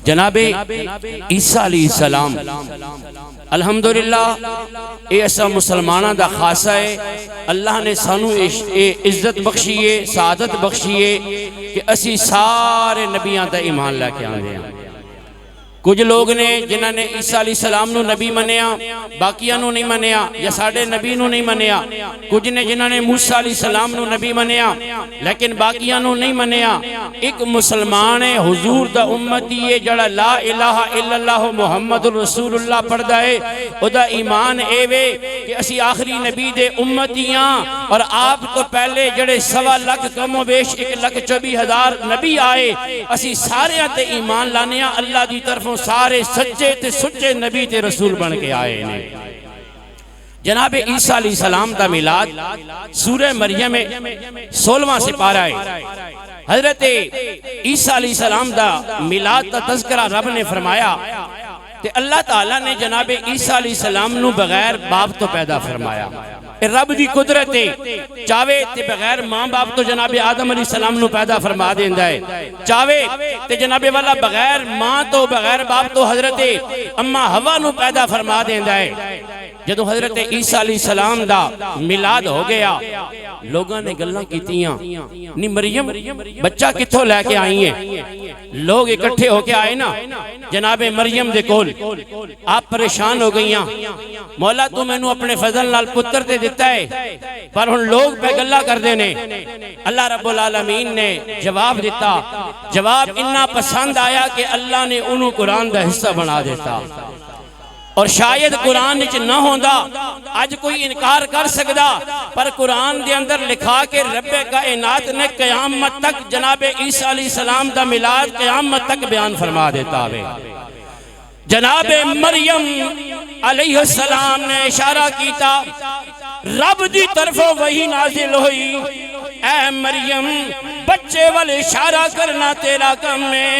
جناب عیسیٰ علیہ السلام الحمدللہ اے ایسا مسلمانہ دا خاصہ ہے، اللہ نے سانو عزت بخشیے، سعادت بخشیے کہ اسی سارے نبیاں دا ایمان لے کے آنے ہیں۔ کچھ لوگ نے جنہاں نے عیسیٰ علیہ السلام نو نبی منیا، باقیاں نو نہیں منیا، یا ساڑھے نبی نو نہیں منیا۔ کچھ نے جنہاں نے موسیٰ علیہ السلام نو نبی منیا لیکن باقیاں نو نہیں منیا۔ ایک مسلمان حضور دا امتی ہے جڑا لا الہ الا اللہ محمد رسول اللہ پڑھدا ہے، او دا ایمان اے وے کہ اسی آخری نبی دے امتیاں، اور آپ تو پہلے جڑے 1.25 لاکھ کم و بیش 1,24,000 نبی آئے، اسی سارے تے ایمان لانے ہیں۔ اللہ دی طرف سارے سچے تے سچے نبی تے رسول بن کے آئے نے۔ جناب عیسیٰ علیہ السلام دا میلاد سورہ مریم 16واں سپارہ ہے۔ حضرت عیسیٰ علیہ السلام دا میلاد دا تذکرہ رب نے فرمایا کہ اللہ تعالیٰ نے جناب عیسیٰ علیہ السلام نو بغیر باپ تو پیدا فرمایا۔ رب دی قدرت چاہے تے بغیر ماں باپ تو جناب آدم علیہ السلام نو پیدا فرما دیندہ ہے، چاہے تے جناب والا بغیر ماں تو بغیر باپ تو حضرت اما حوا نو پیدا فرما دیندہ ہے۔ جدو حضرت عیسیٰ علیہ السلام دا میلاد ہو گیا، لوگاں نے گلاں کیتیاں نی مریم بچہ کتھوں لے کے آئی ہیں؟ لوگ اکٹھے ہو کے آئے نا جناب مریم دے کول، آپ پریشان ہو گئیاں، مولا تو میں نو اپنے فضل نال پتر تے دیتا ہے پر ہن لوگ پہ گلہ کر دینے۔ اللہ رب العالمین نے جواب دیتا، جواب اتنا پسند آیا کہ اللہ نے انہوں قرآن دا حصہ بنا دیتا۔ اور شاید قرآن وچ نہ ہوندا آج کوئی انکار کر سکدا، پر قرآن دے اندر لکھا کہ رب کائنات نے قیامت تک جناب عیسیٰ علیہ السلام دا میلاد قیامت تک بیان فرما دیتا ہے۔ جناب مریم علیہ السلام نے اشارہ کیتا، رب دی طرف وہی نازل ہوئی، اے مریم بچے والے اشارہ کرنا تیرا کم ہے،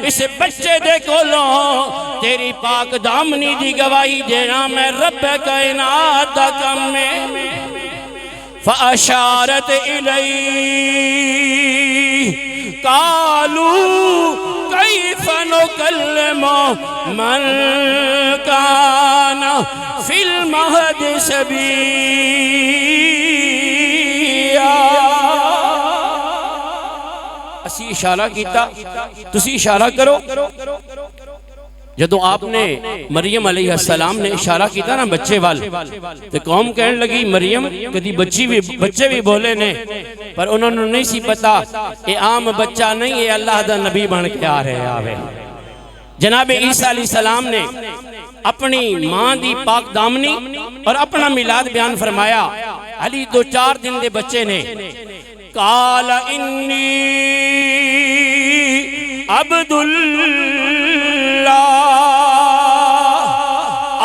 اس بچے دے کولوں تیری پاک دامنی دی گواہی دینا میں رب کائنات دا کم ہے۔ فاشارت الی قالوا کیف نکلم من کان فی المہد صبیا۔ اسی اشارہ کیتا، تسی اشارہ کرو۔ جدو آپ نے مریم علیہ السلام نے اشارہ کیتا نا بچے والے، تو قوم کہنے لگی مریم کدی بچے بھی بولے نے، پر انہوں نے نہیں سی پتا یہ عام بچہ نہیں، یہ اللہ دا نبی بن کے آ رہے آوے۔ جناب عیسیٰ علیہ السلام نے اپنی ماں دی پاک دامنی اور اپنا میلاد بیان فرمایا۔ علی 2-4 دن دے بچے نے، قال انی عبد اللہ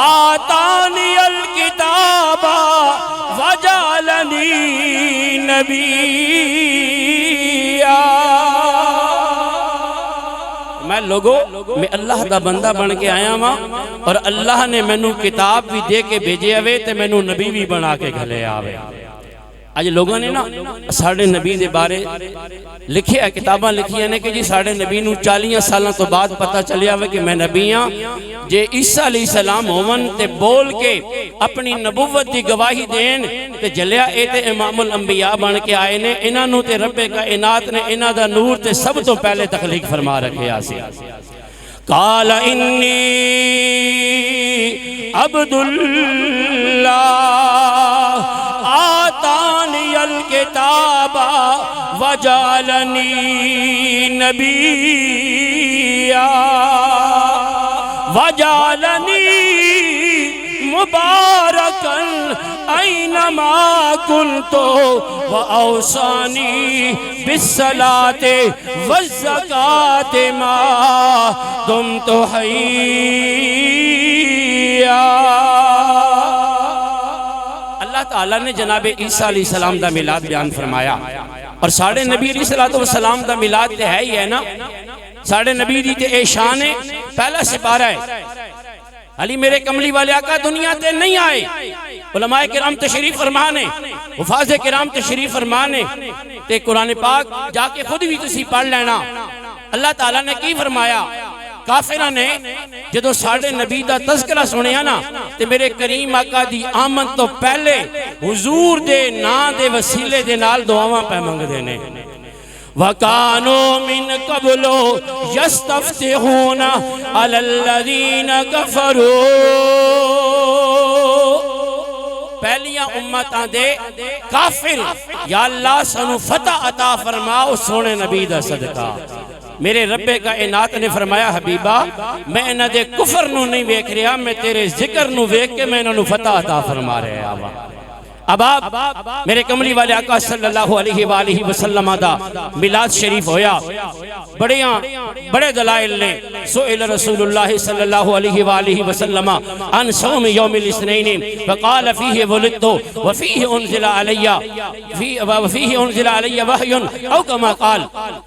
آتانی الکتاب وجعلنی نبیا۔ میں لوگوں میں اللہ دا بندہ بن کے آیا ہاں، اور اللہ نے مینوں کتاب بھی دے کے بھیجے ہوئے تے مینوں نبی بھی بنا کے گھلے آوے۔ آج لوگوں نے نا ساڑھے نبی دے بارے لکھے ہیں، کتاباں لکھی ہیں کہ جی ساڑھے نبی نو 40 سالوں تو بعد پتہ چلیا ہوئے کہ میں نبی ہاں۔ جے عیسیٰ علیہ السلام ہومن تے بول کے اپنی نبوت دی گواہی دین تے جلیا اے تے امام الانبیاء بن کے آئے نے، انہاں نو تے رب کائنات نے انہاں دا نور تے سب تو پہلے تخلیق فرما رکھے آسی۔ قال انی عبد اللہ آتانی الکتاب وجعلنی نبیا وجعلنی مبارکا اینما کنت واوصانی بالصلاۃ والزکاۃ ما دمت حیا۔ اللہ تعالیٰ نے جناب عیسیٰ علیہ السلام دا میلاد بیان فرمایا، اور ساڑھے نبی علیہ السلام دا میلاد تے ہے ہی ہے نا، ساڑھے نبی دی تے اے شان ہے، پہلا سپارہ ہے۔ علی میرے کملی والے آقا دنیا تے نہیں آئے، علماء کرام تشریف فرمانے، حفاظ کرام تشریف فرمانے، تے قرآن پاک جا کے خود بھی تسی پڑھ لینا۔ اللہ تعالیٰ نے کی فرمایا، کافراں نے جدوں ساڈے نبی دا تذکرہ سنیا نا تے میرے کریم آقا دی آمد تو پہلے حضور دے نام دے وسیلے دے نال دعاواں پہ منگدے نے وَكَانُوا مِن قَبْلُ يَسْتَفْتِحُونَ عَلَى الَّذِينَ كَفَرُوا پہلیاں امتاں دے کافر یا اللہ سانو فتح عطا فرماؤ سونے نبی دا صدقہ میرے رب کائنات نے فرمایا حبیبہ میں انہاں دے کفر نو نہیں ویکھ رہا میں تیرے ذکر نو ویکھ کے میں انہاں نو فتح عطا فرما رہے آوا اب آپ میرے کملی والے آقا صلی اللہ علیہ وآلہ وسلم دا میلاد شریف ہویا بڑے دلائل نے سئل رسول اللہ صلی اللہ علیہ وآلہ وسلم عن صوم یوم الاثنین فقال فیہ ولدت وفیہ انزل علی وحی او کما قال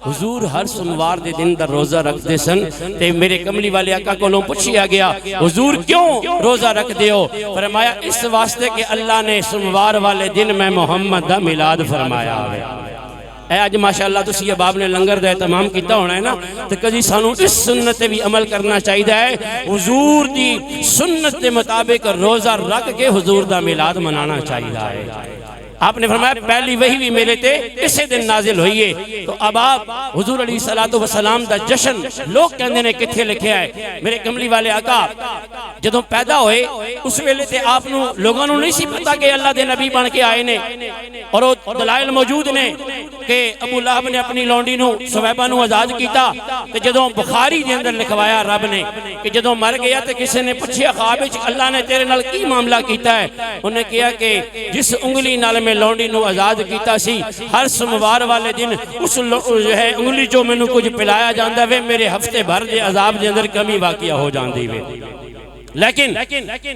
حضور ہر سموار دے دن در روزہ رکھ دے سن تے میرے کملی والے آقا کو پوچھیا گیا حضور کیوں روزہ رکھ دے ہو فرمایا اس واسطے کہ اللہ نے سموار والے دن میں محمد دا میلاد فرمایا ہے اے آج ماشاءاللہ تسی اباب نے لنگر دا اہتمام کیتا ہونا ہے نا تو کدی سانو اس سنت بھی عمل کرنا چاہیے ہے حضور دی سنت دے مطابق روزہ رکھ کے حضور دا میلاد منانا چاہیے ہے آپ نے فرمایا پہلی وحی بھی میرے تے اسے دن نازل ہوئی ہے تو اب آپ حضور علیہ السلام دا جشن لوگ کہندے نے کتھے لکھے آئے میرے کملی والے آقا جدوں پیدا ہوئے اس ویلے تے آپ لوگوں نے نہیں سی پتا کہ اللہ دے نبی بن کے آئے نے اور وہ دلائل موجود نے کہ ابو لہب نے اپنی لونڈی نو سویبہ نو آزاد کیتا تے جدوں بخاری دے اندر لکھوایا رب نے کہ جدوں مر گیا تے کسی نے پوچھیا خواب وچ اللہ نے تیرے نال کی معاملہ کیتا ہے انہوں نے کہا کہ جس انگلی نال میں لونڈی نو آزاد کیتا سی ہر سموار والے دن اس انگلی جو میں نو کچھ پلایا جاندہ وے میرے ہفتے بھر دے عذاب دے اندر کمی واقعہ ہو جاندی وے لیکن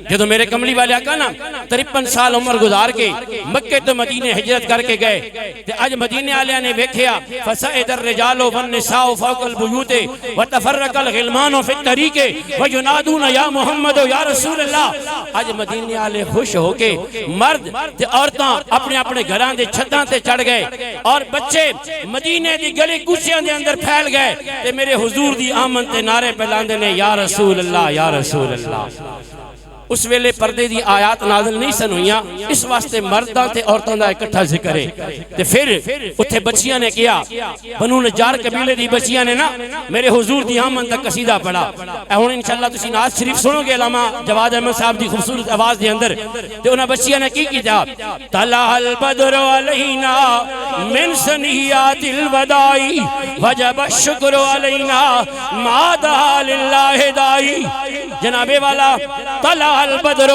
جدو میرے کملی والے آقا نا 53 سال عمر گزار کے مکہ تو مدینے ہجرت کر کے گئے تے آج مدینے آلیاں نے ویکھیا فَسَئِدَ الرِّجَالُ وَالنِّسَاءُ فَوْقَ الْبُيُوتِ وَتَفَرَّقَ الْغِلْمَانُ فِي الطَّرِيقِ وَيُنَادُونَ يَا مُحَمَّدُ يَا رَسُولَ اللَّهِ آج مدینے آلے خوش ہو کے مرد تے عورتاں اپنے اپنے گھران دے چھتاں تے چڑھ گئے اور بچے مدینے دی گلی کوچیاں دے اندر پھیل گئے تے میرے حضور دی آمن تے نعرے پہلاندے نے یا رسول اللہ یا رسول اللہ اس ویلے پردے دی آیات نازل نہیں سن ہوئیاں اس واسطے مرداں تے عورتاں دا اکٹھا ذکر ہے تے پھر اتھے بچیاں نے کیا بنو نجار قبیلے دی بچیاں نے نا میرے حضور دی آمن تک قصیدہ پڑھا اے ہن انشاءاللہ تسی ناز شریف سنو گے علامہ جواد احمد صاحب دی خوبصورت آواز دے اندر تے انہاں بچیاں نے کی کیا طلع البدر علینا من سنیات الودائی وجب الشکر علینا ما دعا للہ دائی جناب والا طلع البدر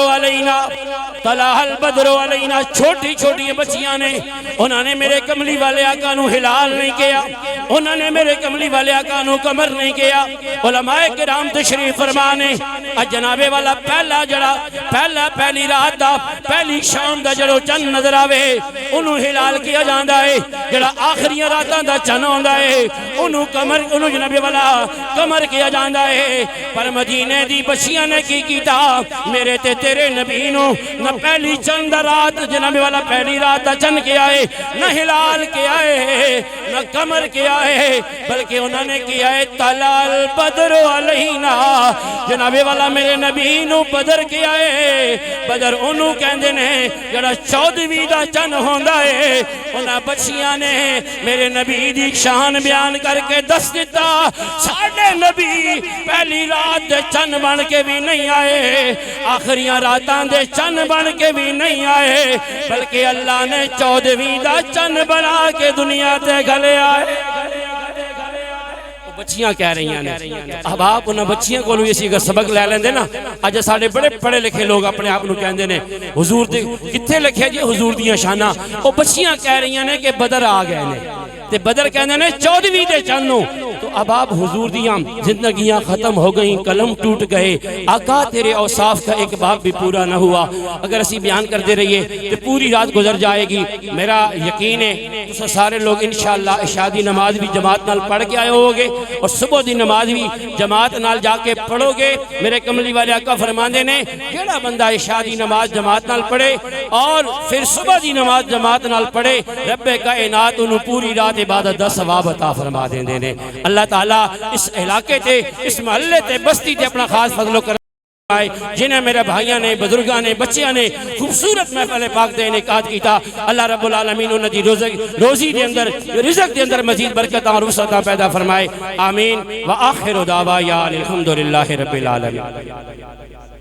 علینا چھوٹی چھوٹی بچیاں نے انہوں نے میرے کملی والے آقا نو ہلال نہیں کیا انہوں نے میرے کملی والے آقا نو کمر نہیں کیا علماء کرام تشریف فرمانے جناب والا پہلی رات دا پہلی شام دا جڑو چند نظر آوے انہوں ہلال کیا جاندہ ہے جڑا آخری راتاں دا چند ہوندہ ہے انہوں جناب والا کمر کیا جاندہ ہے پر مدینے دی بچیاں نے کی کیتا میرے تے تیرے نبی نو نہ پہلی چند رات جناب والا پہلی رات چند کیا ہے نہ ہلال کیا ہے نہ کمر کیا ہے بلکہ انہوں نے کیا ہے طلع البدر علینا جناب والا میرے نبی نو بدر کیا ہے بدر انہوں کہندے نے جڑا 14ویں دا چند ہوندہ ہے انہاں بچیاں نے میرے نبی دی شان بیان کر کے دس دیتا ساڑھے نبی پہلی رات دے چند بن کے بھی نہیں آئے آخریاں راتاں دے چند بن کے بھی نہیں آئے بلکہ اللہ نے 14ویں دا چند بنا کے دنیا تے گھلے آئے بچیاں کہہ رہی ہیں اب آپ انہاں بچیاں کو اسی کا سبق لے لیندے نا آج ساڑھے بڑے پڑھے لکھے لوگ اپنے آپ نو کہندے نے حضور دے کتھے لکھے جی حضور دیاں شانہ وہ بچیاں کہہ رہی ہیں کہ بدر آ گئے نے تے بدر کہندے نے 14ویں دے چنوں تو اب آپ حضور دیاں زندگیاں ختم ہو گئیں قلم ٹوٹ گئے آقا تیرے اوصاف کا ایک باب بھی پورا نہ ہوا اگر اسی بیان کرتے رہیے تو پوری رات گزر جائے گی میرا یقین ہے تو سارے لوگ انشاءاللہ عشاء دی نماز بھی جماعت نال پڑھ کے آئے ہوگے اور صبح دی نماز بھی جماعت نال جا کے پڑھو گے میرے کملی والے آقا فرماندے نے کیڑا بندہ عشاء دی نماز جماعت نال پڑھے اور پھر صبح دی نماز جماعت نال پڑھے رب کائنات انہوں پوری رات عبادت دا ثواب عطا فرما دیندے نے اللہ تعالیٰ اس علاقے تے اس محلے تے بستی تے اپنا خاص فضل و کرم آئے جنہیں میرے بھائیاں نے بزرگاں نے بچیاں نے خوبصورت محفل پاک دے انعقاد کیتا اللہ رب العالمین انہوں دی روزی دے اندر رزق دے اندر مزید برکتاں اور وسعتاں پیدا فرمائے آمین وآخر دعوایا الحمدللہ رب العالمین